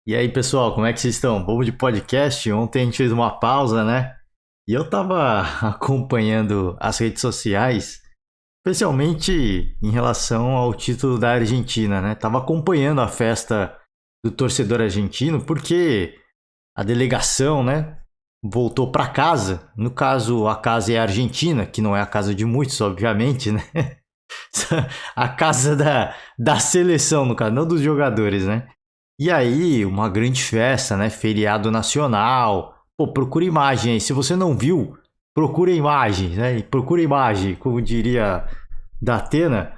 E aí, pessoal, como é que vocês estão? Bobo de podcast? Ontem a gente fez uma pausa, né? E eu tava acompanhando as redes sociais, especialmente em relação ao título da Argentina, né? Tava acompanhando a festa do torcedor argentino, porque a delegação, né, voltou para casa. No caso, a casa é a Argentina, que não é a casa de muitos, obviamente, né? A casa da seleção, no caso, não dos jogadores, né? E aí, uma grande festa, né? Feriado nacional. Pô, procura imagem aí. Se você não viu, procura imagem, né? Procura imagem, como diria da Atena.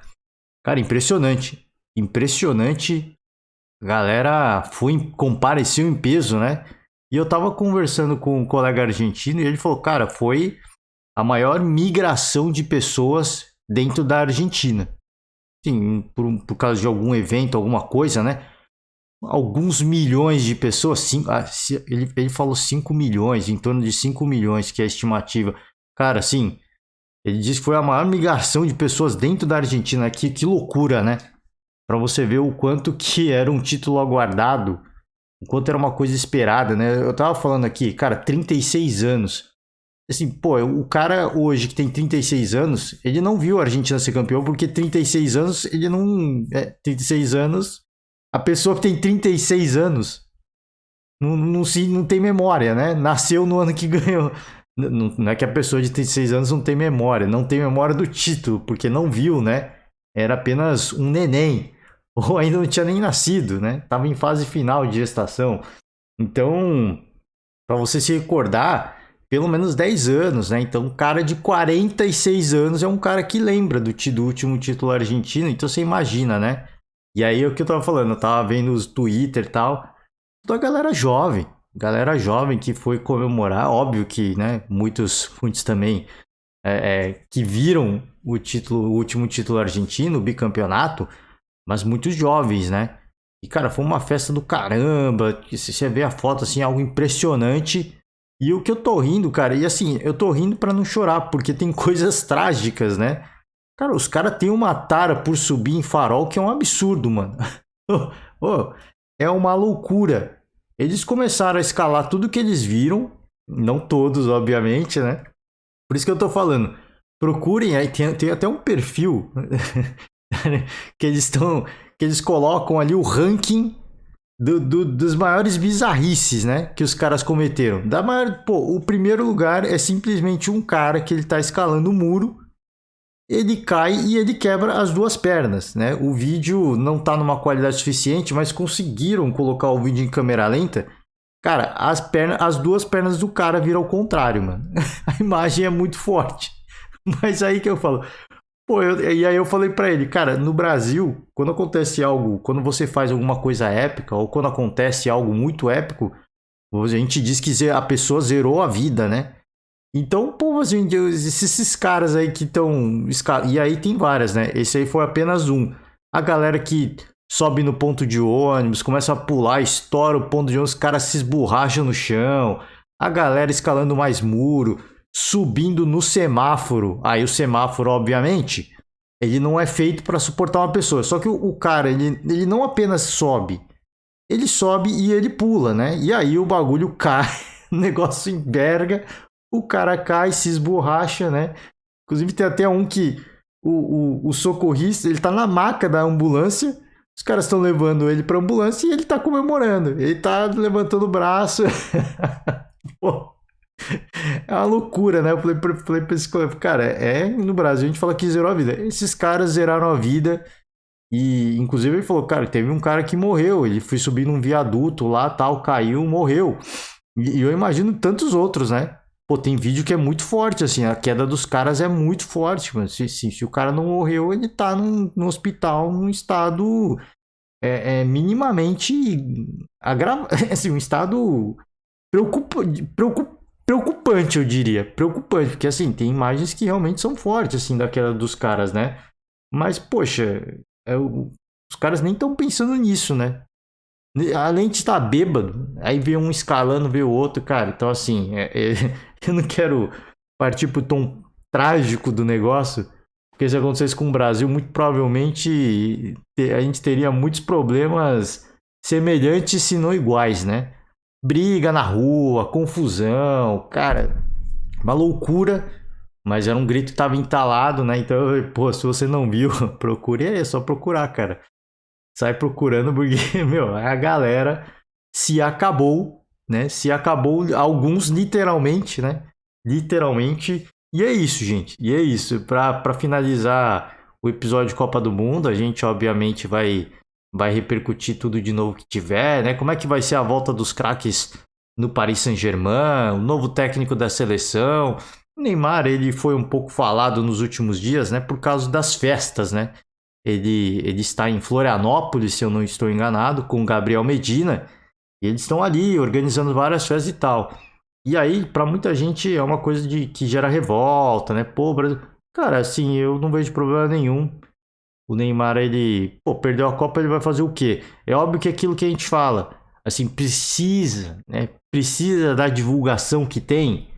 Cara, impressionante. Impressionante. A galera compareceu em peso, né? E eu tava conversando com um colega argentino e ele falou, cara, foi a maior migração de pessoas dentro da Argentina. Sim, por causa de algum evento, alguma coisa, né? Alguns milhões de pessoas, ele falou 5 milhões, em torno de 5 milhões, que é a estimativa. Cara, assim, ele disse que foi a maior migração de pessoas dentro da Argentina. Que loucura, né? Para você ver o quanto que era um título aguardado, o quanto era uma coisa esperada, né? Eu tava falando aqui, cara, 36 anos. Assim, pô, o cara hoje que tem 36 anos, ele não viu a Argentina ser campeão, porque 36 anos, ele não. 36 anos, a pessoa que tem 36 anos não tem memória, né? Nasceu no ano que ganhou. Não é que a pessoa de 36 anos não tem memória, não tem memória do título, porque não viu, né? Era apenas um neném, ou ainda não tinha nem nascido, né? Tava em fase final de gestação. Então, para você se recordar, pelo menos 10 anos, né? Então, um cara de 46 anos é um cara que lembra do último título argentino, então você imagina, né? E aí, o que eu tava falando, eu tava vendo os Twitter e tal, da galera jovem que foi comemorar, óbvio que, né, muitos também que viram o último título argentino, o bicampeonato, mas muitos jovens, né? E, cara, foi uma festa do caramba, que se você vê a foto, assim, algo impressionante. E o que eu tô rindo, cara, e assim, eu tô rindo pra não chorar, porque tem coisas trágicas, né? Cara, os caras têm uma tara por subir em farol que é um absurdo, mano. Oh, é uma loucura. Eles começaram a escalar tudo que eles viram, não todos, obviamente, né? Por isso que eu tô falando. Procurem aí, tem até um perfil que eles estão. Que eles colocam ali o ranking dos maiores bizarrices, né? Que os caras cometeram. O primeiro lugar é simplesmente um cara que ele tá escalando o muro, ele cai e ele quebra as duas pernas, né? O vídeo não tá numa qualidade suficiente, mas conseguiram colocar o vídeo em câmera lenta. Cara, as duas pernas do cara viram ao contrário, mano. A imagem é muito forte. Mas aí que eu falo, pô, e aí eu falei pra ele, cara, no Brasil, quando acontece algo, quando você faz alguma coisa épica, ou quando acontece algo muito épico, a gente diz que a pessoa zerou a vida, né? Então, pô, assim, esses caras aí que estão. E aí tem várias, né? Esse aí foi apenas um. A galera que sobe no ponto de ônibus, começa a pular, estoura o ponto de ônibus, os caras se esborracham no chão. A galera escalando mais muro, subindo no semáforo. Aí o semáforo, obviamente, ele não é feito para suportar uma pessoa. Só que o cara, ele não apenas sobe, ele sobe e ele pula, né? E aí o bagulho cai, o negócio enverga, o cara cai, se esborracha, né? Inclusive tem até um que o socorrista, ele tá na maca da ambulância, os caras estão levando ele pra ambulância e ele tá comemorando. Ele tá levantando o braço. Pô, é uma loucura, né? Eu falei pra esse colega, cara, no Brasil a gente fala que zerou a vida. Esses caras zeraram a vida e, inclusive, ele falou, cara, teve um cara que morreu, ele foi subir num viaduto lá, tal, caiu, morreu. E eu imagino tantos outros, né? Pô, tem vídeo que é muito forte, assim, a queda dos caras é muito forte, mano. Se o cara não morreu, ele tá no hospital num estado minimamente assim, um estado preocupa, preocupante, eu diria. Preocupante, porque assim, tem imagens que realmente são fortes, assim, da queda dos caras, né? Mas, poxa, os caras nem estão pensando nisso, né? Além de estar bêbado, aí vê um escalando, vê o outro, cara. Então, assim, eu não quero partir pro tom trágico do negócio, porque se acontecesse com o Brasil, muito provavelmente a gente teria muitos problemas semelhantes, se não iguais, né? Briga na rua, confusão, cara, uma loucura, mas era um grito que tava entalado, né? Então, pô, se você não viu, procure aí, é só procurar, cara. Sai procurando porque, meu, a galera se acabou, né? Se acabou, alguns literalmente, né? Literalmente. E é isso, gente. E é isso. Pra finalizar o episódio de Copa do Mundo, a gente obviamente vai repercutir tudo de novo que tiver, né? Como é que vai ser a volta dos craques no Paris Saint-Germain, o novo técnico da seleção. O Neymar, ele foi um pouco falado nos últimos dias, né? Por causa das festas, né? Ele está em Florianópolis, se eu não estou enganado, com o Gabriel Medina. E eles estão ali organizando várias festas e tal. E aí, para muita gente, é uma coisa de que gera revolta, né? Pô, Brasil. Cara, assim, eu não vejo problema nenhum. O Neymar, ele, pô, perdeu a Copa, ele vai fazer o quê? É óbvio que é aquilo que a gente fala, assim, precisa, né? Precisa da divulgação que tem,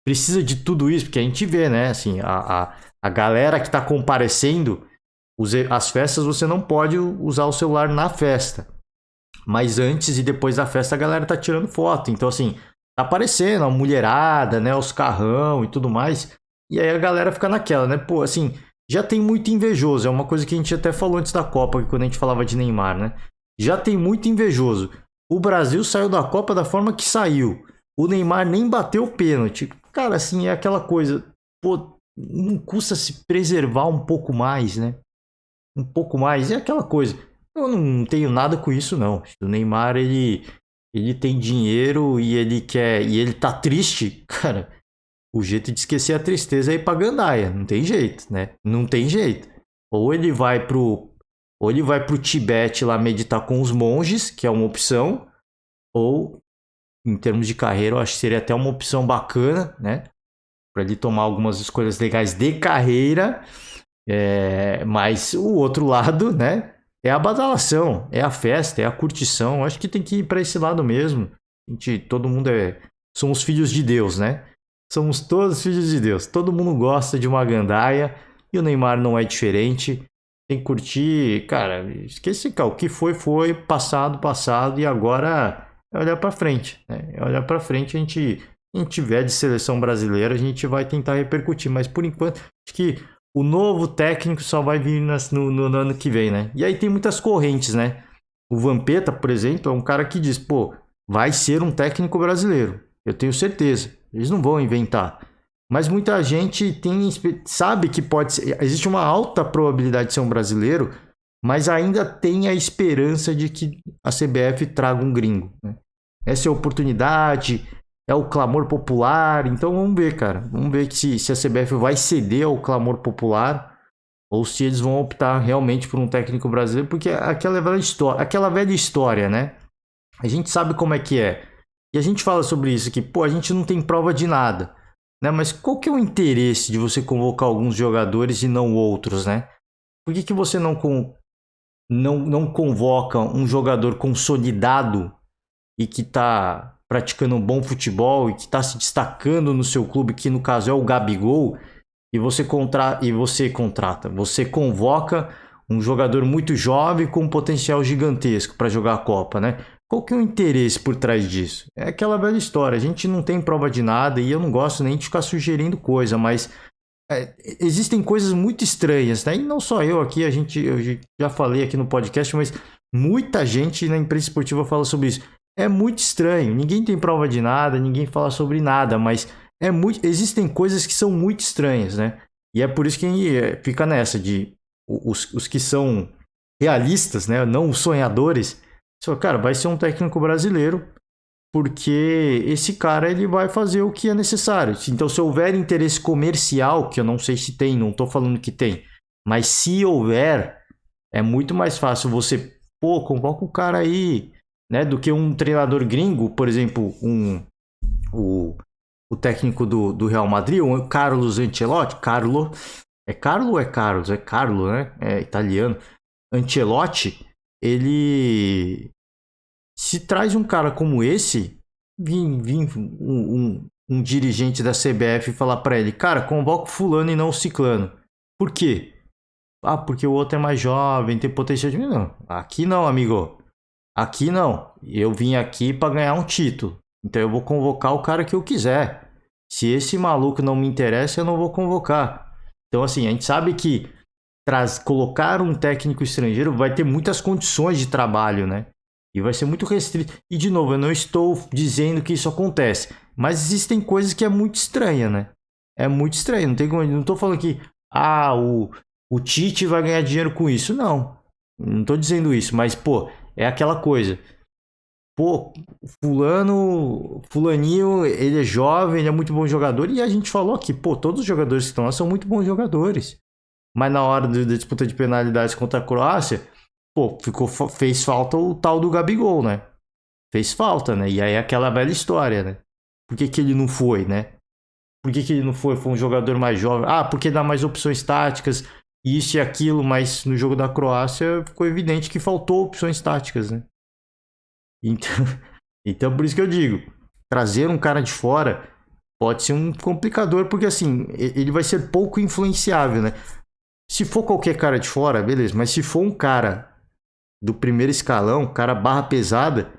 precisa de tudo isso, porque a gente vê, né? Assim, a galera que tá comparecendo, as festas você não pode usar o celular na festa. Mas antes e depois da festa a galera tá tirando foto. Então, assim, tá aparecendo a mulherada, né? Os carrão e tudo mais. E aí a galera fica naquela, né? Pô, assim, já tem muito invejoso. É uma coisa que a gente até falou antes da Copa, quando a gente falava de Neymar, né? Já tem muito invejoso. O Brasil saiu da Copa da forma que saiu. O Neymar nem bateu o pênalti. Cara, assim, é aquela coisa. Pô, não custa se preservar um pouco mais, né? Um pouco mais. É aquela coisa. Eu não tenho nada com isso, não. O Neymar, ele tem dinheiro e ele quer. E ele tá triste, cara. O jeito de esquecer a tristeza é ir pra gandaia. Não tem jeito, né? Não tem jeito. Ou ele vai pro. Ou ele vai pro Tibete lá meditar com os monges, que é uma opção. Ou, em termos de carreira, eu acho que seria até uma opção bacana, né? Pra ele tomar algumas escolhas legais de carreira. Mas o outro lado, né? É a badalação, é a festa, é a curtição. Acho que tem que ir para esse lado mesmo. Todo mundo somos filhos de Deus, né? Somos todos filhos de Deus. Todo mundo gosta de uma gandaia e o Neymar não é diferente. Tem que curtir, cara. Esquece, cara, o que foi, passado, passado e agora é olhar para frente, né? É olhar para frente. A gente tiver de seleção brasileira, a gente vai tentar repercutir, mas por enquanto acho que o novo técnico só vai vir no ano que vem, né? E aí tem muitas correntes, né? O Vampeta, por exemplo, é um cara que diz, pô, vai ser um técnico brasileiro. Eu tenho certeza. Eles não vão inventar. Mas muita gente sabe que pode ser. Existe uma alta probabilidade de ser um brasileiro, mas ainda tem a esperança de que a CBF traga um gringo, né? Essa é a oportunidade, é o clamor popular. Então vamos ver, cara. Vamos ver se a CBF vai ceder ao clamor popular ou se eles vão optar realmente por um técnico brasileiro, porque aquela velha história, né? A gente sabe como é que é. E a gente fala sobre isso aqui, pô, a gente não tem prova de nada, né? Mas qual que é o interesse de você convocar alguns jogadores e não outros, né? Por que você não convoca um jogador consolidado e que está praticando um bom futebol e que está se destacando no seu clube, que no caso é o Gabigol, e você convoca um jogador muito jovem com um potencial gigantesco para jogar a Copa, né? Qual que é o interesse por trás disso? É aquela velha história, a gente não tem prova de nada e eu não gosto nem de ficar sugerindo coisa, mas existem coisas muito estranhas, né? E não só eu aqui, eu já falei aqui no podcast, mas muita gente na imprensa esportiva fala sobre isso. É muito estranho, ninguém tem prova de nada, ninguém fala sobre nada, mas existem coisas que são muito estranhas, né? E é por isso que fica nessa de os que são realistas, né? Não os sonhadores. Só, cara, vai ser um técnico brasileiro, porque esse cara ele vai fazer o que é necessário. Então, se houver interesse comercial, que eu não sei se tem, não estou falando que tem, mas se houver, é muito mais fácil você, pô, convoca o cara aí, né, do que um treinador gringo, por exemplo, o técnico do Real Madrid, o Carlos Ancelotti. É Carlo ou é Carlos? É Carlo, né? É italiano. Ancelotti, ele se traz um cara como esse, vir um dirigente da CBF falar para ele, cara, convoca o fulano e não o ciclano. Por quê? Ah, porque o outro é mais jovem, tem potencial de... Não, aqui não, amigo. Aqui não. Eu vim aqui para ganhar um título. Então eu vou convocar o cara que eu quiser. Se esse maluco não me interessa, eu não vou convocar. Então, assim, a gente sabe que colocar um técnico estrangeiro vai ter muitas condições de trabalho, né? E vai ser muito restrito. E, de novo, eu não estou dizendo que isso acontece. Mas existem coisas que é muito estranha, né? É muito estranho. Não estou falando que o Tite vai ganhar dinheiro com isso. Não estou dizendo isso. Mas, pô, é aquela coisa. Pô, fulaninho, ele é jovem, ele é muito bom jogador. E a gente falou aqui, pô, todos os jogadores que estão lá são muito bons jogadores. Mas na hora da disputa de penalidades contra a Croácia, pô, fez falta o tal do Gabigol, né? Fez falta, né? E aí é aquela velha história, né? Por que ele não foi, né? Por que ele não foi? Foi um jogador mais jovem. Ah, porque dá mais opções táticas, isso e aquilo, mas no jogo da Croácia ficou evidente que faltou opções táticas, né? Então, então por isso que eu digo, trazer um cara de fora pode ser um complicador, porque assim, ele vai ser pouco influenciável, né? Se for qualquer cara de fora, beleza, mas se for um cara do primeiro escalão, cara barra pesada,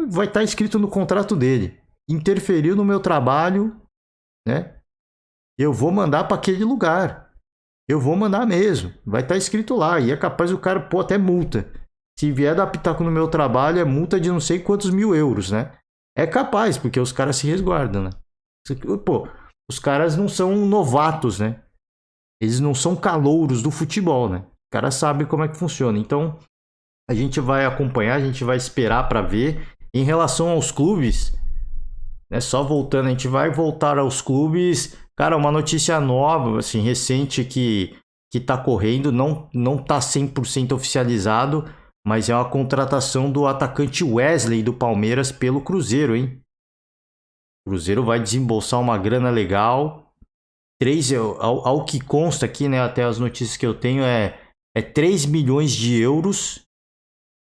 vai estar escrito no contrato dele. Interferiu no meu trabalho, né? Eu vou mandar para aquele lugar. Eu vou mandar mesmo. Vai estar escrito lá. E é capaz o cara pôr até multa. Se vier dar pitaco no meu trabalho, é multa de não sei quantos mil euros, né? É capaz, porque os caras se resguardam, né? Pô, os caras não são novatos, né? Eles não são calouros do futebol, né? Os caras sabem como é que funciona. Então, a gente vai acompanhar, a gente vai esperar para ver. Em relação aos clubes, né? Só voltando, a gente vai voltar aos clubes. Cara, uma notícia nova, assim, recente que tá correndo, não tá 100% oficializado, mas é uma contratação do atacante Wesley do Palmeiras pelo Cruzeiro, hein? O Cruzeiro vai desembolsar uma grana legal. Ao que consta aqui, né, até as notícias que eu tenho, é 3 milhões de euros.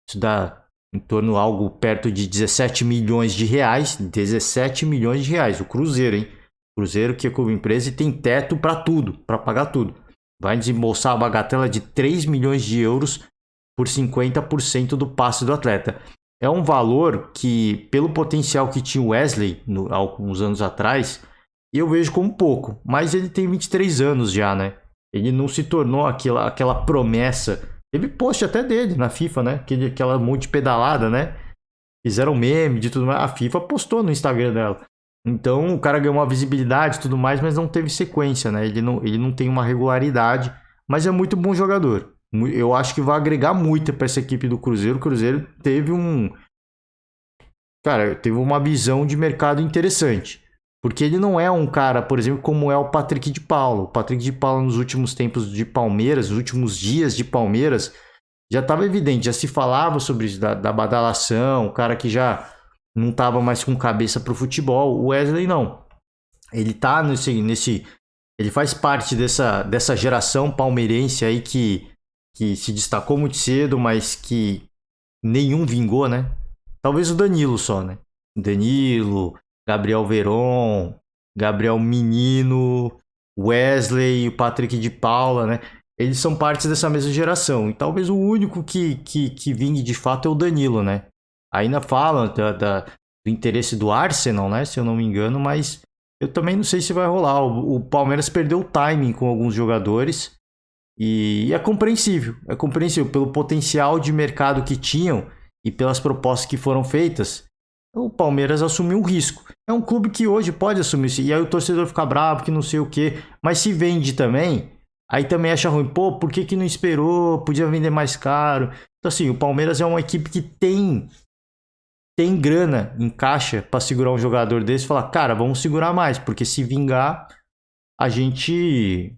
Isso dá em torno algo perto de 17 milhões de reais. 17 milhões de reais. O Cruzeiro, hein? O Cruzeiro que é clube empresa e tem teto para tudo, para pagar tudo. Vai desembolsar a bagatela de 3 milhões de euros por 50% do passe do atleta. É um valor que, pelo potencial que tinha o Wesley há alguns anos atrás, eu vejo como pouco. Mas ele tem 23 anos já, né? Ele não se tornou aquela promessa. Teve post até dele na FIFA, né? Aquela monte de pedalada, né? Fizeram meme de tudo mais. A FIFA postou no Instagram dela. Então o cara ganhou uma visibilidade e tudo mais, mas não teve sequência, né? Ele não tem uma regularidade, mas é muito bom jogador. Eu acho que vai agregar muito para essa equipe do Cruzeiro. O Cruzeiro teve uma visão de mercado interessante. Porque ele não é um cara, por exemplo, como é o Patrick de Paula. O Patrick de Paula nos últimos tempos de Palmeiras, nos últimos dias de Palmeiras, já estava evidente, já se falava sobre isso, da badalação, o cara que já não estava mais com cabeça para o futebol. O Wesley não. Ele tá ele faz parte dessa geração palmeirense aí que se destacou muito cedo, mas que nenhum vingou, né? Talvez o Danilo só, né? Danilo, Gabriel Veron, Gabriel Menino, Wesley, o Patrick de Paula, né? Eles são partes dessa mesma geração. E talvez o único que vingue de fato é o Danilo, né? Ainda falam do interesse do Arsenal, né? Se eu não me engano, mas eu também não sei se vai rolar. O Palmeiras perdeu o timing com alguns jogadores e é compreensível. É compreensível pelo potencial de mercado que tinham e pelas propostas que foram feitas. O Palmeiras assumiu um risco. É um clube que hoje pode assumir isso. E aí o torcedor fica bravo, que não sei o quê. Mas se vende também, aí também acha ruim. Pô, por que não esperou? Podia vender mais caro. Então assim, o Palmeiras é uma equipe que tem grana em caixa para segurar um jogador desse e falar, cara, vamos segurar mais. Porque se vingar, a gente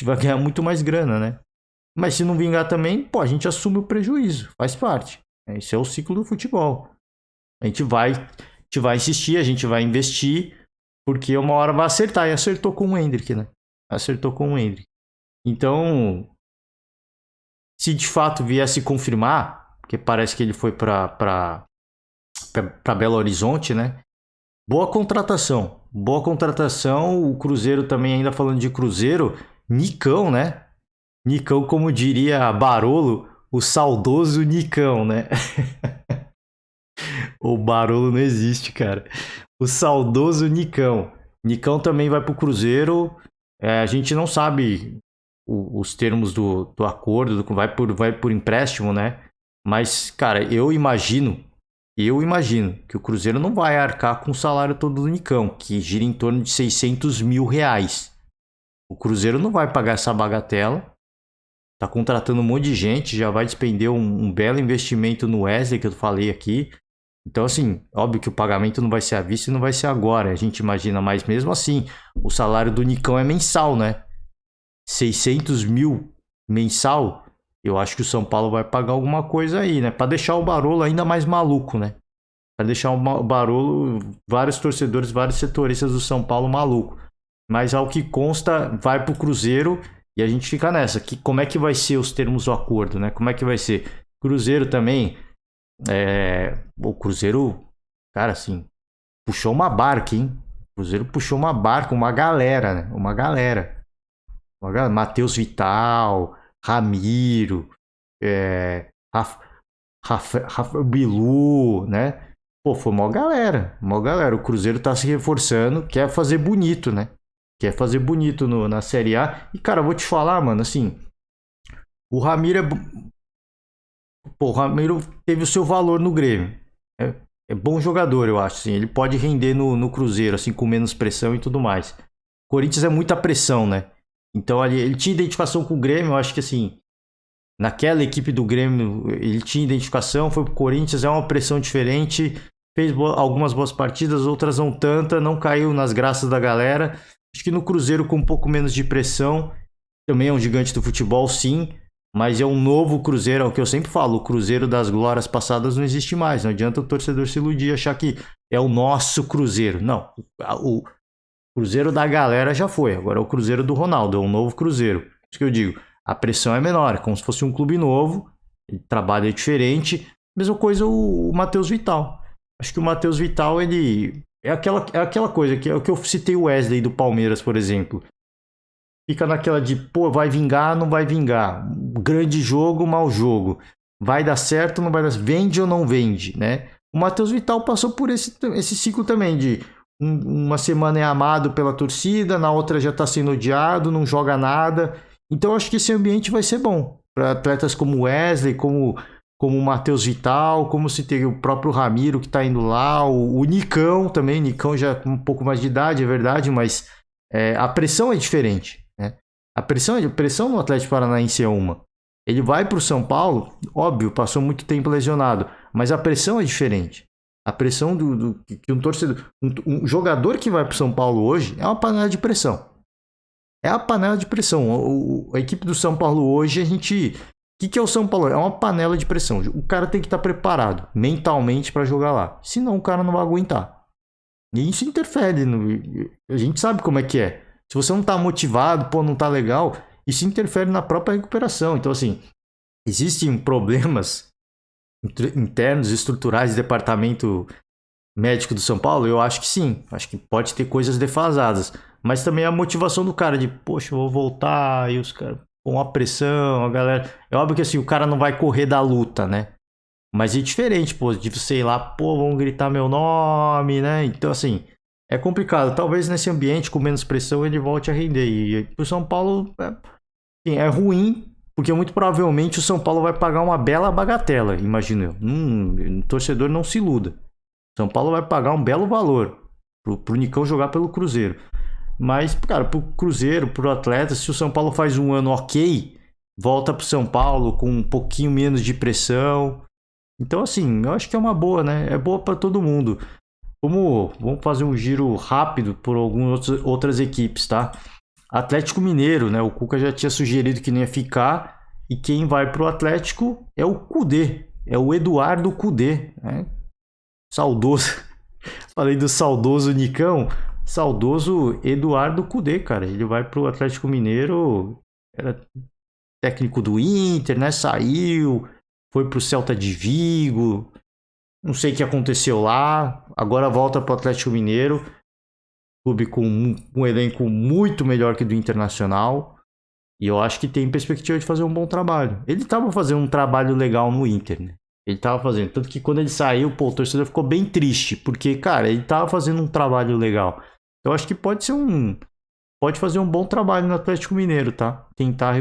vai ganhar muito mais grana, né? Mas se não vingar também, pô, a gente assume o prejuízo. Faz parte. Esse é o ciclo do futebol. A gente vai insistir, a gente vai investir, porque uma hora vai acertar. E acertou com o Endrick, né? Acertou com o Endrick. Então, se de fato viesse confirmar, porque parece que ele foi para Belo Horizonte, né? Boa contratação. Boa contratação. O Cruzeiro também, ainda falando de Cruzeiro, Nicão, né? Nicão, como diria Barolo, o saudoso Nicão, né? O Barolo não existe, cara. O saudoso Nicão. Nicão também vai pro Cruzeiro. A gente não sabe os termos do acordo, vai por empréstimo, né? Mas, cara, eu imagino que o Cruzeiro não vai arcar com o salário todo do Nicão, que gira em torno de 600 mil reais. O Cruzeiro não vai pagar essa bagatela. Tá contratando um monte de gente, já vai despender um belo investimento no Wesley, que eu falei aqui. Então, assim, óbvio que o pagamento não vai ser à vista e não vai ser agora, a gente imagina, mas mesmo assim, o salário do Nicão é mensal, né? 600 mil mensal, eu acho que o São Paulo vai pagar alguma coisa aí, né? Pra deixar o Barolo ainda mais maluco, né? Pra deixar o Barolo, vários torcedores, vários setoristas do São Paulo maluco. Mas ao que consta, vai pro Cruzeiro e a gente fica nessa. Como é que vai ser os termos do acordo, né? Como é que vai ser? Cruzeiro também, o Cruzeiro, cara, assim, puxou uma barca, hein? O Cruzeiro puxou uma barca, uma galera, né? Uma galera. Matheus Vital, Ramiro, Rafa Bilu, né? Pô, foi uma galera, uma galera. O Cruzeiro tá se reforçando, quer fazer bonito, né? Quer fazer bonito na Série A. E, cara, vou te falar, mano, assim, o Ramiro Pô, o Ramiro teve o seu valor no Grêmio. É bom jogador, eu acho, assim. Ele pode render no Cruzeiro, assim, com menos pressão e tudo mais. O Corinthians é muita pressão, né? Então ele tinha identificação com o Grêmio, eu acho que assim, naquela equipe do Grêmio ele tinha identificação, foi pro Corinthians, é uma pressão diferente, fez algumas boas partidas, outras não tanta, não caiu nas graças da galera. Acho que no Cruzeiro com um pouco menos de pressão, também é um gigante do futebol, sim, mas é um novo Cruzeiro, é o que eu sempre falo, o Cruzeiro das glórias passadas não existe mais, não adianta o torcedor se iludir, achar que é o nosso Cruzeiro, não, o Cruzeiro da galera já foi, agora é o Cruzeiro do Ronaldo, é um novo Cruzeiro. Isso que eu digo, a pressão é menor, é como se fosse um clube novo, ele trabalha diferente. Mesma coisa o Matheus Vital. Acho que o Matheus Vital, ele é aquela coisa, que é o que eu citei o Wesley do Palmeiras, por exemplo. Fica naquela de, pô, vai vingar, não vai vingar. Grande jogo, mau jogo. Vai dar certo, não vai dar certo. Vende ou não vende, né? O Matheus Vital passou por esse ciclo também de uma semana é amado pela torcida, na outra já está sendo odiado, não joga nada. Então acho que esse ambiente vai ser bom para atletas como Wesley, como o Matheus Vital, como se tem o próprio Ramiro que está indo lá, o Nicão também, Nicão já com um pouco mais de idade, é verdade, mas a pressão é diferente, né? A pressão no Atlético Paranaense é uma. Ele vai para o São Paulo, óbvio, passou muito tempo lesionado, mas a pressão é diferente. A pressão que um torcedor, um jogador que vai para o São Paulo hoje é uma panela de pressão. É a panela de pressão. A equipe do São Paulo hoje, a gente. O que é o São Paulo? É uma panela de pressão. O cara tem que estar preparado mentalmente para jogar lá. Senão o cara não vai aguentar. E isso interfere. A gente sabe como é que é. Se você não está motivado, pô, não está legal, isso interfere na própria recuperação. Então, assim, existem problemas internos, estruturais do departamento médico do São Paulo? Eu acho que sim. Acho que pode ter coisas defasadas. Mas também a motivação do cara de, poxa, eu vou voltar, e os caras com a pressão, a galera. É óbvio que assim, o cara não vai correr da luta, né? Mas é diferente, pô, de sei lá, pô, vão gritar meu nome, né? Então, assim, é complicado. Talvez nesse ambiente com menos pressão ele volte a render. E pro São Paulo é ruim, porque muito provavelmente o São Paulo vai pagar uma bela bagatela, imagino eu. O torcedor não se iluda. São Paulo vai pagar um belo valor pro Nicão jogar pelo Cruzeiro. Mas, cara, pro Cruzeiro, pro atleta, se o São Paulo faz um ano ok, volta pro São Paulo com um pouquinho menos de pressão. Então, assim, eu acho que é uma boa, né? É boa para todo mundo. Vamos fazer um giro rápido por algumas outras equipes, tá? Atlético Mineiro, né? O Cuca já tinha sugerido que não ia ficar. E quem vai pro Atlético é o Cudê. É o Eduardo Cudê, né? Saudoso. Falei do saudoso Nicão. Saudoso Eduardo Cudê, cara. Ele vai pro Atlético Mineiro. Era técnico do Inter, né? Saiu. Foi pro Celta de Vigo. Não sei o que aconteceu lá. Agora volta pro Atlético Mineiro. Clube com um elenco muito melhor que do Internacional. E eu acho que tem perspectiva de fazer um bom trabalho. Ele estava fazendo um trabalho legal no Inter, né? Ele tava fazendo. Tanto que quando ele saiu, pô, o torcedor ficou bem triste. Porque, cara, ele tava fazendo um trabalho legal. Eu acho que pode ser um. Pode fazer um bom trabalho no Atlético Mineiro, tá? Tentar.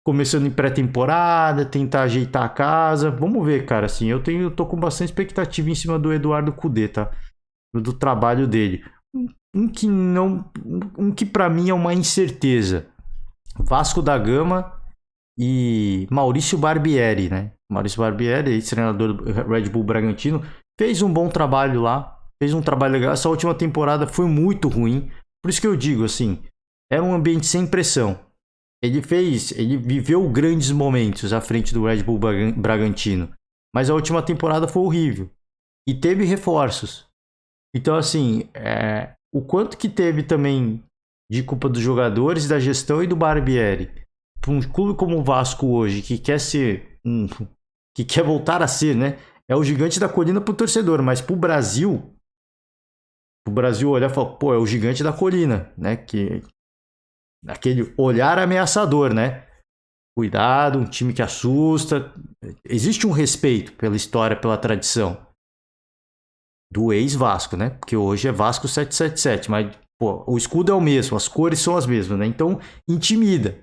Começando em pré-temporada, tentar ajeitar a casa. Vamos ver, cara. Assim, eu tô com bastante expectativa em cima do Eduardo Cudê, tá? Do trabalho dele. Um que não. Um que pra mim é uma incerteza. Vasco da Gama e Maurício Barbieri, né? Maurício Barbieri, ex-treinador do Red Bull Bragantino, fez um bom trabalho lá, fez um trabalho legal. Essa última temporada foi muito ruim, por isso que eu digo assim, era um ambiente sem pressão. Ele viveu grandes momentos à frente do Red Bull Bragantino, mas a última temporada foi horrível e teve reforços. Então assim, o quanto que teve também de culpa dos jogadores, da gestão e do Barbieri para um clube como o Vasco hoje, que quer ser que quer voltar a ser, né? É o gigante da colina pro torcedor, mas pro Brasil olhar e falar, pô, é o gigante da colina, né? Que aquele olhar ameaçador, né? Cuidado, um time que assusta. Existe um respeito pela história, pela tradição do ex-Vasco, né? Porque hoje é Vasco 777, mas pô, o escudo é o mesmo, as cores são as mesmas, né? Então intimida,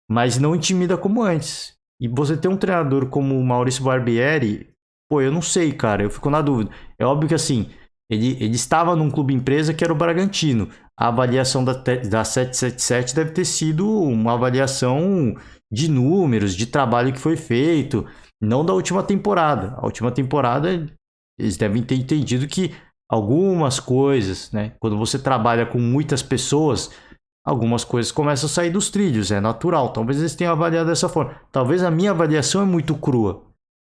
mas não intimida como antes. E você ter um treinador como o Maurício Barbieri, pô, eu não sei, cara, eu fico na dúvida. É óbvio que assim, ele estava num clube empresa que era o Bragantino. A avaliação da 777 deve ter sido uma avaliação de números, de trabalho que foi feito, não da última temporada. A última temporada eles devem ter entendido que algumas coisas, né? Quando você trabalha com muitas pessoas, algumas coisas começam a sair dos trilhos, é natural. Talvez eles tenham avaliado dessa forma. Talvez a minha avaliação é muito crua.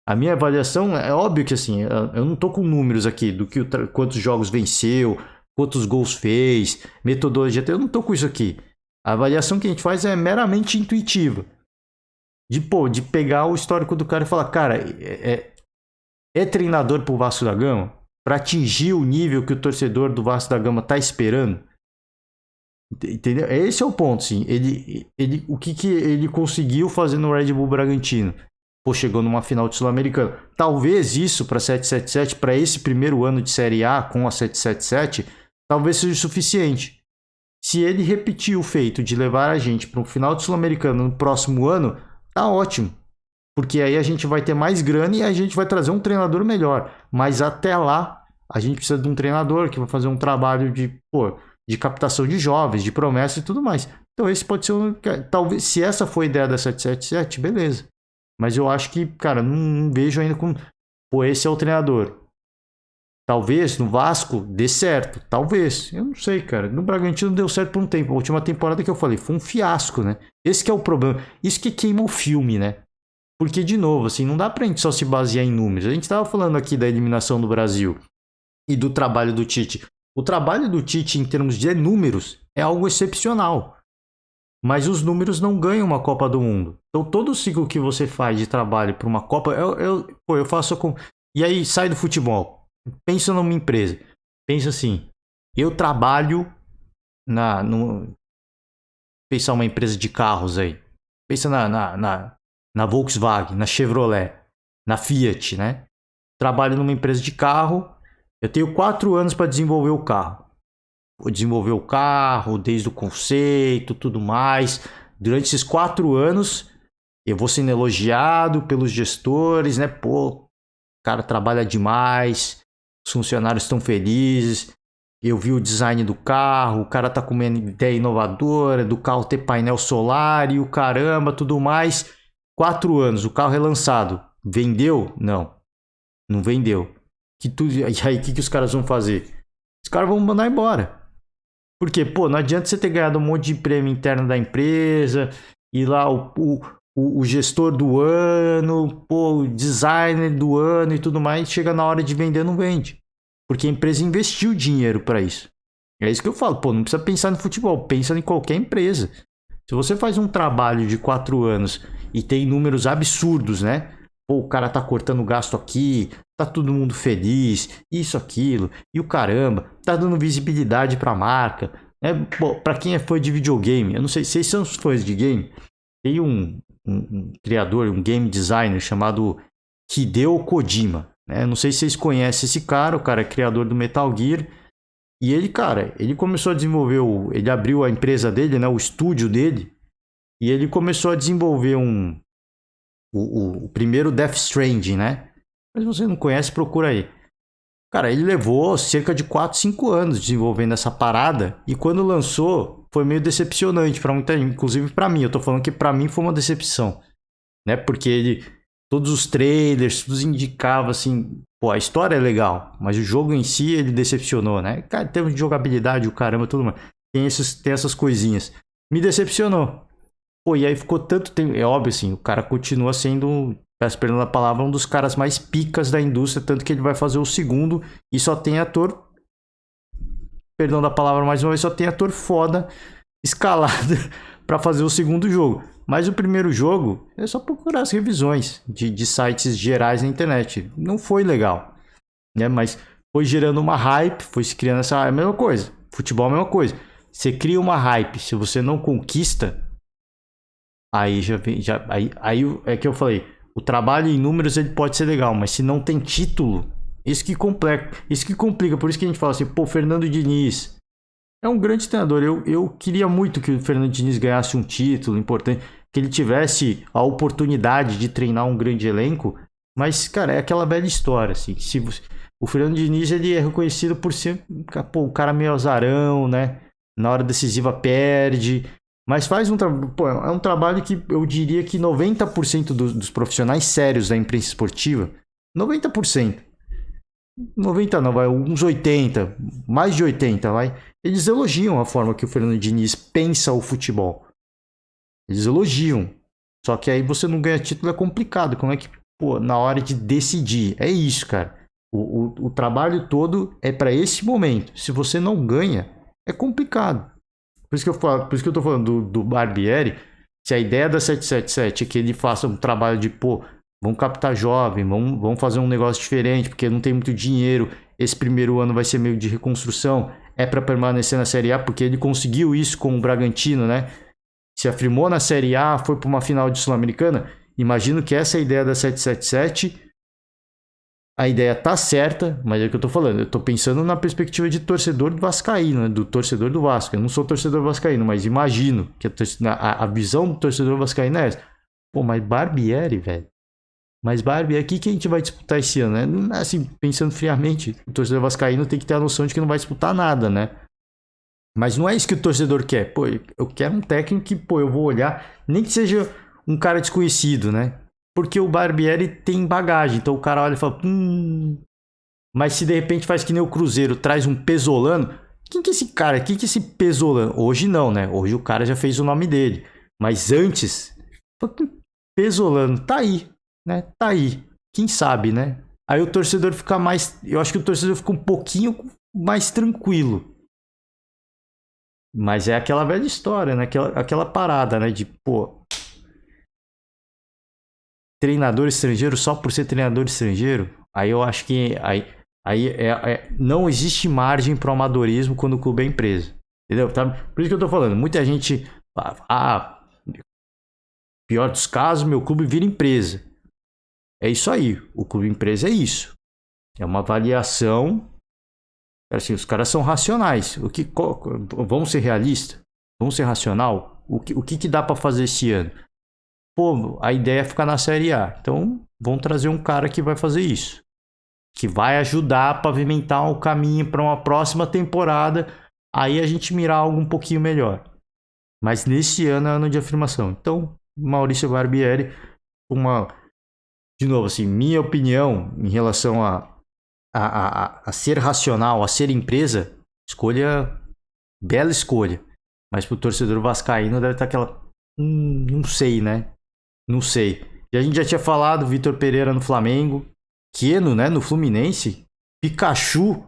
A minha avaliação é óbvio que assim, eu não tô com números aqui do que quantos jogos venceu, quantos gols fez, metodologia, eu não tô com isso aqui. A avaliação que a gente faz é meramente intuitiva. De pegar o histórico do cara e falar, cara, é treinador pro Vasco da Gama para atingir o nível que o torcedor do Vasco da Gama tá esperando. Entendeu? Esse é o ponto, sim. O que ele conseguiu fazer no Red Bull Bragantino? Pô, chegou numa final de Sul-Americano. Talvez isso para 777, para esse primeiro ano de Série A com a 777, talvez seja o suficiente. Se ele repetir o feito de levar a gente para um final de Sul-Americano no próximo ano, tá ótimo. Porque aí a gente vai ter mais grana e a gente vai trazer um treinador melhor. Mas até lá, a gente precisa de um treinador que vai fazer um trabalho de captação de jovens, de promessa e tudo mais. Então esse pode ser talvez, se essa for a ideia da 777, beleza. Mas eu acho que, cara, não vejo ainda como, pô, esse é o treinador. Talvez no Vasco dê certo, talvez. Eu não sei, cara. No Bragantino deu certo por um tempo. A última temporada que eu falei foi um fiasco, né? Esse que é o problema. Isso que queima o filme, né? Porque, de novo, assim, não dá pra gente só se basear em números. A gente estava falando aqui da eliminação do Brasil e do trabalho do Tite. O trabalho do Tite, em termos de números, é algo excepcional. Mas os números não ganham uma Copa do Mundo. Então, todo o ciclo que você faz de trabalho para uma Copa, eu faço com. E aí, sai do futebol. Pensa numa empresa. Pensa assim, eu trabalho pensar uma empresa de carros aí. Pensa na Volkswagen, na Chevrolet, na Fiat, né? Trabalho numa empresa de carro, eu tenho 4 anos para desenvolver o carro. Vou desenvolver o carro, desde o conceito, tudo mais. Durante esses 4 anos, eu vou sendo elogiado pelos gestores, né? Pô, o cara trabalha demais, os funcionários estão felizes. Eu vi o design do carro, o cara tá com uma ideia inovadora, do carro ter painel solar e o caramba, tudo mais. 4 anos, o carro é lançado. Vendeu? Não vendeu. E aí, o que os caras vão fazer? Os caras vão mandar embora. Porque, pô, não adianta você ter ganhado um monte de prêmio interno da empresa, e lá o gestor do ano, pô, o designer do ano e tudo mais, chega na hora de vender, não vende. Porque a empresa investiu dinheiro para isso. É isso que eu falo, pô, não precisa pensar no futebol, pensa em qualquer empresa. Se você faz um trabalho de 4 anos e tem números absurdos, né? Pô, o cara tá cortando gasto aqui, tá todo mundo feliz, isso, aquilo, e o caramba, tá dando visibilidade pra marca, né? Pô, pra quem é fã de videogame, eu não sei, vocês são fãs de game? Tem um criador, um game designer chamado Hideo Kojima, né? Não sei se vocês conhecem esse cara, o cara é criador do Metal Gear. E ele, cara, ele começou a desenvolver, ele abriu a empresa dele, né, o estúdio dele, e ele começou a desenvolver o primeiro Death Stranding, né? Mas se você não conhece, procura aí. Cara, ele levou cerca de 4, 5 anos desenvolvendo essa parada, e quando lançou, foi meio decepcionante para muita gente, inclusive para mim. Eu tô falando que para mim foi uma decepção, né? Porque todos os trailers, tudo indicava assim, pô, a história é legal, mas o jogo em si ele decepcionou, né? Cara, em termos de jogabilidade, o caramba, tudo mais. Tem essas coisinhas. Me decepcionou. Pô, e aí ficou tanto tempo. É óbvio, assim, o cara continua sendo, peço perdão da palavra, um dos caras mais picas da indústria, tanto que ele vai fazer o segundo e só tem ator. Perdão da palavra mais uma vez, só tem ator foda escalado para fazer o segundo jogo. Mas o primeiro jogo é só procurar as revisões de sites gerais na internet. Não foi legal, né? Mas foi gerando uma hype, foi se criando essa. É a mesma coisa. Futebol é a mesma coisa. Você cria uma hype, se você não conquista, aí aí é que eu falei. O trabalho em números ele pode ser legal, mas se não tem título, isso que complica. Por isso que a gente fala assim, pô, Fernando Diniz é um grande treinador. Eu queria muito que o Fernando Diniz ganhasse um título importante, que ele tivesse a oportunidade de treinar um grande elenco, mas, cara, é aquela velha história, assim, o Fernando Diniz, ele é reconhecido por ser, pô, o cara meio azarão, né, na hora decisiva perde, mas faz é um trabalho que eu diria que 90% dos profissionais sérios da imprensa esportiva, 90%, 90 não, vai, uns 80, mais de 80, vai, eles elogiam a forma que o Fernando Diniz pensa o futebol. Eles elogiam. Só que aí você não ganha título, é complicado. Como é que, pô, na hora de decidir? É isso, cara. O trabalho todo é para esse momento. Se você não ganha, é complicado. Por isso que eu tô falando do Barbieri. Se a ideia da 777 é que ele faça um trabalho de, pô, vamos captar jovem, vamos fazer um negócio diferente, porque não tem muito dinheiro. Esse primeiro ano vai ser meio de reconstrução. É para permanecer na Série A, porque ele conseguiu isso com o Bragantino, né? Se afirmou na Série A, foi para uma final de Sul-Americana. Imagino que essa é a ideia da 777. A ideia tá certa, mas é o que eu tô falando. Eu tô pensando na perspectiva de torcedor do Vascaíno, né? Do torcedor do Vasco. Eu não sou torcedor vascaíno, mas imagino que a visão do torcedor vascaíno é essa. Pô, mas Barbieri, velho. Mas Barbieri, o que a gente vai disputar esse ano, né? Assim, pensando friamente, o torcedor vascaíno tem que ter a noção de que não vai disputar nada, né? Mas não é isso que o torcedor quer. Pô, eu quero um técnico que, pô, eu vou olhar, nem que seja um cara desconhecido, né? Porque o Barbieri tem bagagem. Então o cara olha e fala, mas se de repente faz que nem o Cruzeiro, traz um Pesolano, quem que é esse cara? Quem que é esse Pesolano? Hoje não, né? Hoje o cara já fez o nome dele. Mas antes, Pesolano, tá aí, né? Tá aí. Quem sabe, né? Aí o torcedor fica mais... Eu acho que o torcedor fica um pouquinho mais tranquilo. Mas é aquela velha história, né? Aquela parada, né? De, pô, treinador estrangeiro só por ser treinador estrangeiro. Aí eu acho que não existe margem para o amadorismo quando o clube é empresa. Entendeu? Tá? Por isso que eu tô falando. Muita gente... pior dos casos, meu clube vira empresa. É isso aí. O clube empresa é isso. É uma avaliação... Assim, os caras são racionais. Vamos ser realistas? Vamos ser racional? O que dá para fazer esse ano? Pô, a ideia é ficar na Série A. Então, vamos trazer um cara que vai fazer isso. Que vai ajudar a pavimentar o caminho para uma próxima temporada. Aí a gente mirar algo um pouquinho melhor. Mas nesse ano é ano de afirmação. Então, Maurício Barbieri, de novo, assim, minha opinião em relação a ser racional, a ser empresa, bela escolha. Mas pro torcedor vascaíno deve estar aquela... não sei, né? Não sei. E a gente já tinha falado, Vitor Pereira no Flamengo, Keno, né, no Fluminense, Pikachu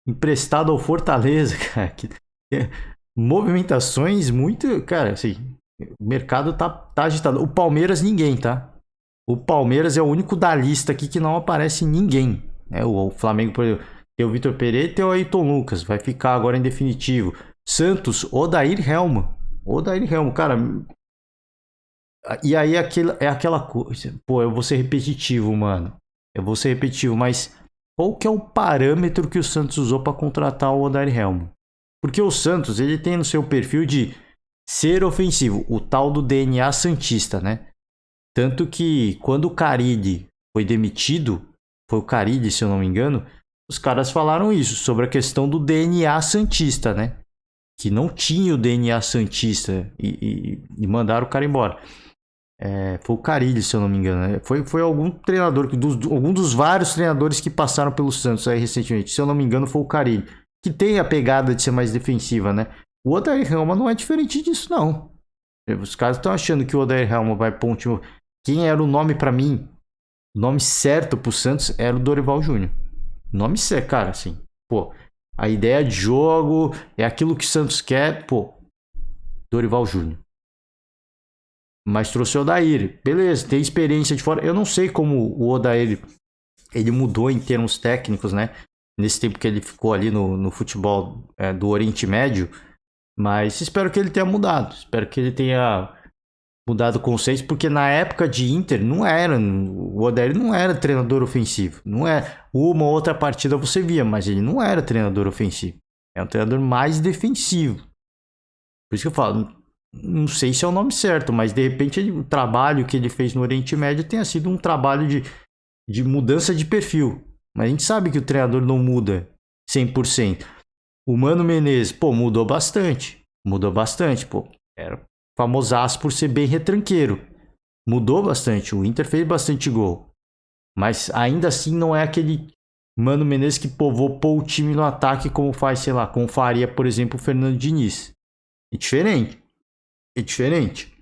emprestado ao Fortaleza, cara. Movimentações muito... Cara, assim, o mercado tá agitado. O Palmeiras, ninguém, tá? O Palmeiras é o único da lista aqui que não aparece ninguém. O Flamengo, por exemplo, tem o Vitor Pereira e tem o Ayrton Lucas. Vai ficar agora em definitivo. Santos, Odair Helma. Cara, E aí é aquela coisa. Pô, eu vou ser repetitivo, mano. Eu vou ser repetitivo, mas qual que é o parâmetro que o Santos usou para contratar o Odair Helmo? Porque o Santos, ele tem no seu perfil de ser ofensivo, o tal do DNA santista, né? Tanto que quando o Carille foi demitido, foi o Carille, se eu não me engano, os caras falaram isso, sobre a questão do DNA santista, né? Que não tinha o DNA santista e mandaram o cara embora. Foi o Carille, se eu não me engano. Né? Foi algum treinador, algum dos vários treinadores que passaram pelo Santos aí recentemente. Se eu não me engano, foi o Carille. Que tem a pegada de ser mais defensiva, né? O Odair Helma não é diferente disso, não. Os caras estão achando que o Odair Helma vai pôr um time... Quem era o nome para mim? O nome certo pro Santos era o Dorival Júnior. Nome certo, cara, assim. Pô, a ideia de jogo é aquilo que o Santos quer. Pô, Dorival Júnior. Mas trouxe o Odair. Beleza, tem experiência de fora. Eu não sei como o Odair ele mudou em termos técnicos, né? Nesse tempo que ele ficou ali no futebol do Oriente Médio. Mas espero que ele tenha mudado. Espero que ele tenha mudado conceitos, porque na época de Inter não era. O Odair não era treinador ofensivo. Não é. Uma ou outra partida você via, mas ele não era treinador ofensivo. É um treinador mais defensivo. Por isso que eu falo, não sei se é o nome certo, mas de repente o trabalho que ele fez no Oriente Médio tenha sido um trabalho de mudança de perfil. Mas a gente sabe que o treinador não muda 100%. O Mano Menezes, pô, mudou bastante. Mudou bastante, pô. Era famosaço por ser bem retranqueiro. Mudou bastante. O Inter fez bastante gol. Mas ainda assim não é aquele Mano Menezes que vou pôr o time no ataque como faz, sei lá, como faria, por exemplo, o Fernando Diniz. É diferente. É diferente.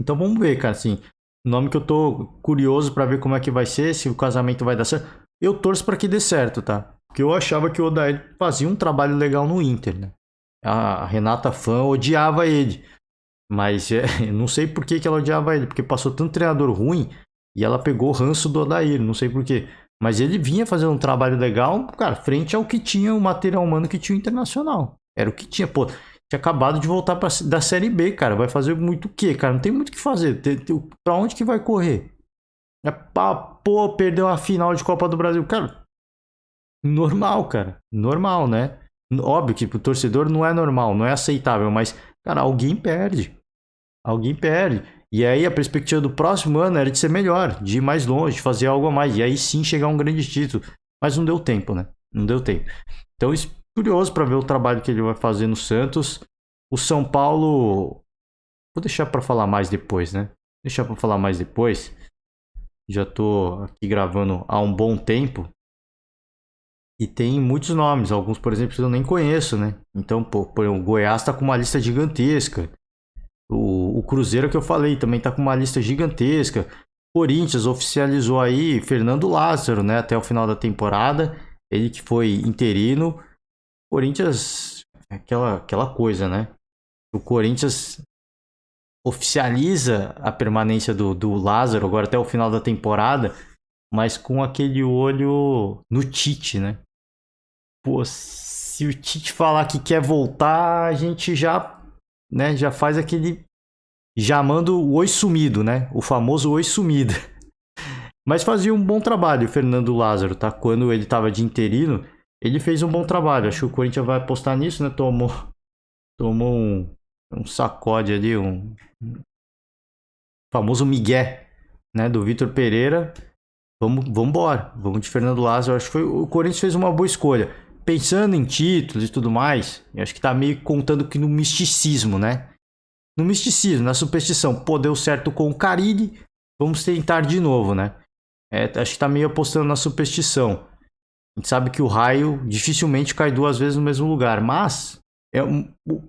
Então vamos ver, cara, assim, nome que eu tô curioso pra ver como é que vai ser, se o casamento vai dar certo. Eu torço pra que dê certo, tá? Porque eu achava que o Odair fazia um trabalho legal no Inter, né? A Renata Fã odiava ele. Mas não sei por que ela odiava ele, porque passou tanto treinador ruim e ela pegou o ranço do Odair, não sei por quê. Mas ele vinha fazendo um trabalho legal, cara, frente ao que tinha o material humano que tinha o Internacional. Era o que tinha, pô. Tinha acabado de voltar da Série B, cara. Vai fazer muito o quê, cara? Não tem muito o que fazer. Pra onde que vai correr? Pô, perdeu a final de Copa do Brasil. Cara, normal, cara. Normal, né? Óbvio que pro torcedor não é normal, não é aceitável, mas, cara, alguém perde. Alguém perde. E aí a perspectiva do próximo ano era de ser melhor, de ir mais longe, de fazer algo a mais. E aí sim chegar a um grande título. Mas não deu tempo, né? Não deu tempo. Então, curioso para ver o trabalho que ele vai fazer no Santos. O São Paulo. Vou deixar para falar mais depois, né? Deixar para falar mais depois. Já tô aqui gravando há um bom tempo. E tem muitos nomes. Alguns, por exemplo, eu nem conheço, né? Então, pô, o Goiás tá com uma lista gigantesca. O Cruzeiro que eu falei também tá com uma lista gigantesca. Corinthians oficializou aí Fernando Lázaro, né? Até o final da temporada. Ele que foi interino. Corinthians é aquela coisa, né? O Corinthians oficializa a permanência do Lázaro agora até o final da temporada, mas com aquele olho no Tite, né? Pô, se o Tite falar que quer voltar, a gente já, né, já faz aquele... Já manda o oi sumido, né? O famoso oi sumido. Mas fazia um bom trabalho o Fernando Lázaro, tá? Quando ele tava de interino, ele fez um bom trabalho. Acho que o Corinthians vai apostar nisso, né? Tomou um sacode ali, um famoso migué, né? Do Vitor Pereira. Vamos embora. Vamos de Fernando Lázaro. Acho que o Corinthians fez uma boa escolha. Pensando em títulos e tudo mais, eu acho que tá meio contando que no misticismo, né? No misticismo, na superstição. Pô, deu certo com o Carille, vamos tentar de novo, né? Acho que tá meio apostando na superstição. A gente sabe que o raio dificilmente cai duas vezes no mesmo lugar, mas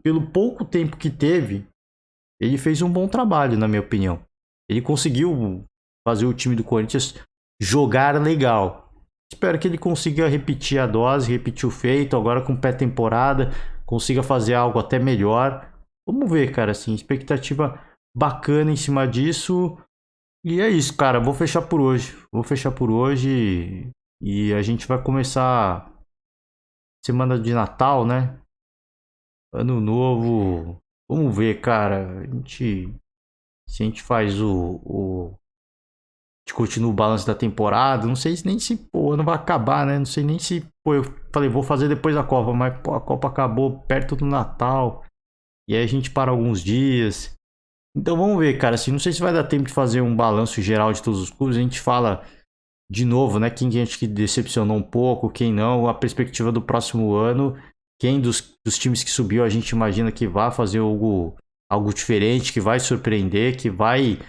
pelo pouco tempo que teve, ele fez um bom trabalho, na minha opinião. Ele conseguiu fazer o time do Corinthians jogar legal. Espero que ele consiga repetir a dose, repetir o feito, agora com pré-temporada, consiga fazer algo até melhor. Vamos ver, cara, assim, expectativa bacana em cima disso. E é isso, cara, vou fechar por hoje. Vou fechar por hoje e a gente vai começar semana de Natal, né? Ano novo. Vamos ver, cara. A gente Se a gente faz a gente continua o balanço da temporada. Não sei nem se pô, o ano vai acabar, né? Não sei nem se. Pô, eu falei, vou fazer depois da Copa, mas pô, a Copa acabou perto do Natal. E aí a gente para alguns dias. Então vamos ver, cara. Assim, não sei se vai dar tempo de fazer um balanço geral de todos os clubes. A gente fala de novo, né? Quem a gente que decepcionou um pouco, quem não, a perspectiva do próximo ano. Quem dos times que subiu a gente imagina que vai fazer algo diferente, que vai surpreender, que vai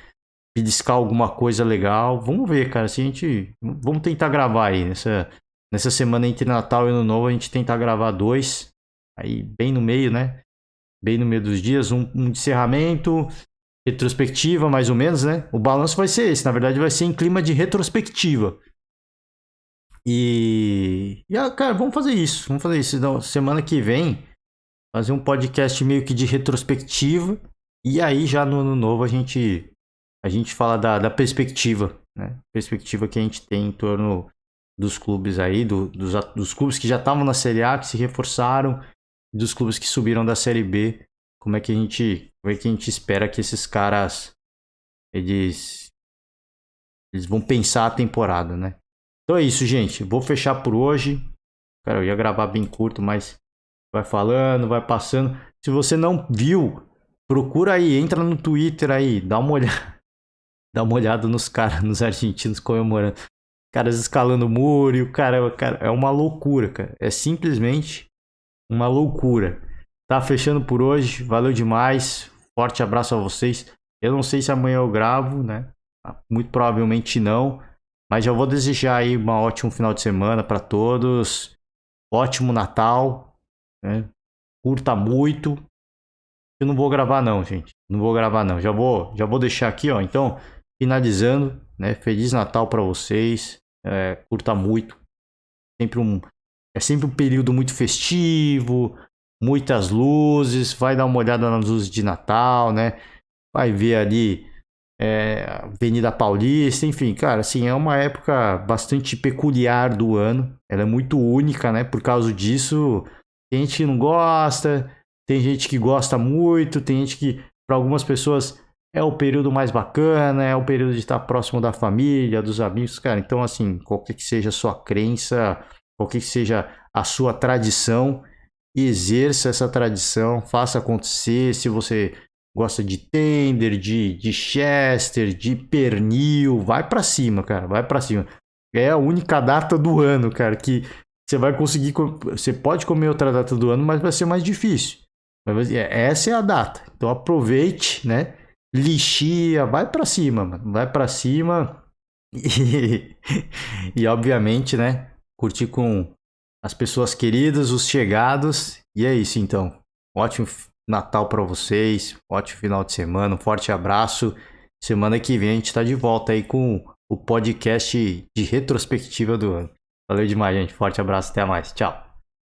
beliscar alguma coisa legal. Vamos ver, cara. Se a gente. Vamos tentar gravar aí. Nessa semana entre Natal e Ano Novo, a gente tentar gravar dois. Aí, bem no meio, né? Bem no meio dos dias. Um encerramento, retrospectiva, mais ou menos, né? O balanço vai ser esse. Na verdade, vai ser em clima de retrospectiva. Cara, vamos fazer isso. Vamos fazer isso. Então, semana que vem, fazer um podcast meio que de retrospectiva. E aí, já no Ano Novo, a gente fala da perspectiva, né? Perspectiva que a gente tem em torno dos clubes aí, dos clubes que já estavam na Série A, que se reforçaram, dos clubes que subiram da Série B. Como é que a gente espera que esses caras eles vão pensar a temporada, né? Então é isso, gente. Vou fechar por hoje. Cara, eu ia gravar bem curto, mas vai falando, vai passando. Se você não viu, procura aí, entra no Twitter aí, dá uma olhada. Dá uma olhada nos caras, nos argentinos comemorando. Caras escalando o muro e cara, é uma loucura, cara. É simplesmente uma loucura. Tá fechando por hoje. Valeu demais. Forte abraço a vocês. Eu não sei se amanhã eu gravo, né? Muito provavelmente não. Mas já vou desejar aí um ótimo final de semana para todos. Ótimo Natal, né? Curta muito. Eu não vou gravar não, gente. Não vou gravar não. Já vou deixar aqui, ó. Então, finalizando, né? Feliz Natal para vocês. Curta muito. É sempre um período muito festivo, muitas luzes. Vai dar uma olhada nas luzes de Natal, né? Vai ver ali Avenida Paulista, enfim, cara, assim, é uma época bastante peculiar do ano. Ela é muito única, né? Por causa disso, tem gente que não gosta, tem gente que gosta muito, tem gente que, para algumas pessoas, é o período mais bacana, é o período de estar próximo da família, dos amigos, cara. Então, assim, qualquer que seja a sua crença, qualquer que seja a sua tradição, exerça essa tradição, faça acontecer. Se você gosta de tender, de chester, de pernil, vai pra cima, cara, vai pra cima. É a única data do ano, cara, que você vai conseguir. Você pode comer outra data do ano, mas vai ser mais difícil. Essa é a data. Então aproveite, né? Lixia, vai pra cima, mano. Vai pra cima. E obviamente, né? Curtir com as pessoas queridas, os chegados. E é isso, então. Ótimo Natal para vocês, ótimo final de semana, um forte abraço. Semana que vem a gente tá de volta aí com o podcast de retrospectiva do ano. Valeu demais, gente. Forte abraço, até mais. Tchau.